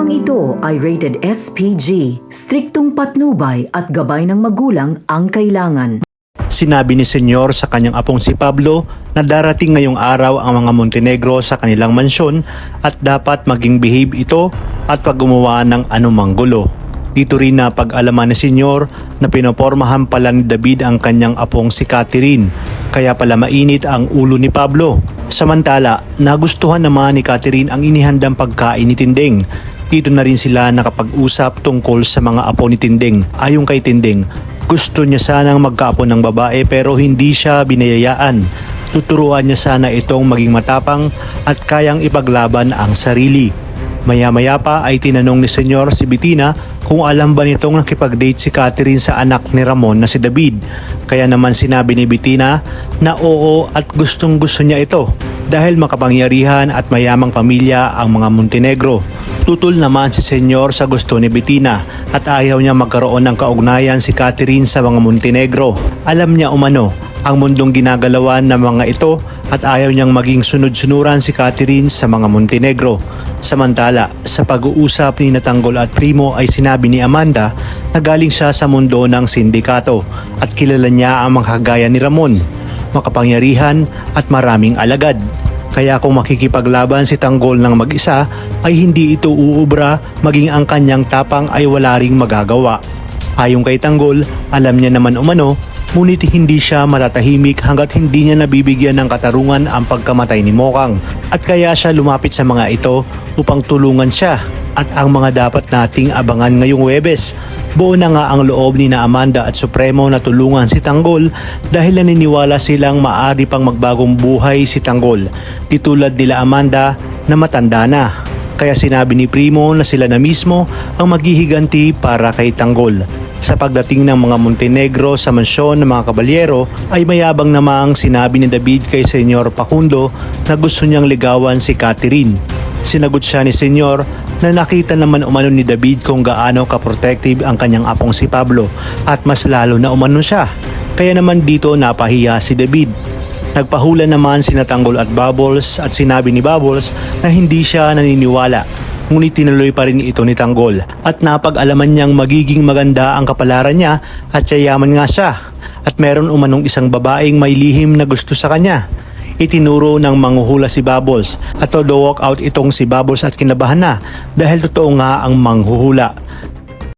Programang ito ay rated SPG, striktong patnubay at gabay ng magulang ang kailangan. Sinabi ni Senyor sa kanyang apong si Pablo na darating ngayong araw ang mga Montenegro sa kanilang mansyon at dapat maging behave ito at pag gumawa ng anumang gulo. Dito rin na pag-alaman ni Senyor na pinopormahan pala ni David ang kanyang apong si Catherine, kaya pala mainit ang ulo ni Pablo. Samantala, nagustuhan naman ni Catherine ang inihandang pagkain ni Tinding. Dito na rin sila nakapag-usap tungkol sa mga apo ni Tinding. Ayon kay Tinding, gusto niya sanang magkaapo ng babae pero hindi siya binayayaan. Tuturuan niya sana itong maging matapang at kayang ipaglaban ang sarili. Maya-maya pa ay tinanong ni Senyor si Bettina kung alam ba nitong nakipag-date si Catherine sa anak ni Ramon na si David. Kaya naman sinabi ni Bettina na oo at gustong gusto niya ito dahil makapangyarihan at mayamang pamilya ang mga Montenegro. Tutol naman si Senyor sa gusto ni Bettina at ayaw niya magkaroon ng kaugnayan si Catherine sa mga Montenegro. Alam niya umano ang mundong ginagalawan ng mga ito at ayaw niyang maging sunod-sunuran si Catherine sa mga Montenegro. Samantala, sa pag-uusap ni Natanggol at Primo ay sinabi ni Amanda na galing siya sa mundo ng sindikato at kilala niya ang mga kagaya ni Ramon, makapangyarihan at maraming alagad. Kaya kung makikipaglaban si Tanggol ng mag-isa ay hindi ito uubra, maging ang kanyang tapang ay wala ring magagawa. Ayon kay Tanggol, alam niya naman umano, ngunit hindi siya matatahimik hanggat hindi niya nabibigyan ng katarungan ang pagkamatay ni Mokang. At kaya siya lumapit sa mga ito upang tulungan siya. At ang mga dapat nating abangan ngayong Huwebes. Buo na nga ang loob ni na Amanda at Supremo na tulungan si Tanggol dahil naniniwala silang maaari pang magbagong buhay si Tanggol. Di tulad nila Amanda na matanda na. Kaya sinabi ni Primo na sila na mismo ang maghihiganti para kay Tanggol. Sa pagdating ng mga Montenegro sa mansyon ng mga kabalyero ay mayabang namang sinabi ni David kay Senyor Facundo na gusto niyang ligawan si Catherine. Sinagot siya ni Senyor na nakita naman umano ni David kung gaano ka-protective ang kanyang apong si Pablo at mas lalo na umano siya. Kaya naman dito napahiya si David. Nagpahula naman si Natanggol at Bubbles at sinabi ni Bubbles na hindi siya naniniwala. Ngunit tinuloy pa rin ito ni Tanggol at napag-alaman niyang magiging maganda ang kapalaran niya at yayaman nga siya at meron umanong isang babaeng may lihim na gusto sa kanya. Itinuro ng manghuhula si Bubbles at todo walk out itong si Bubbles at kinabahan na dahil totoo nga ang manghuhula.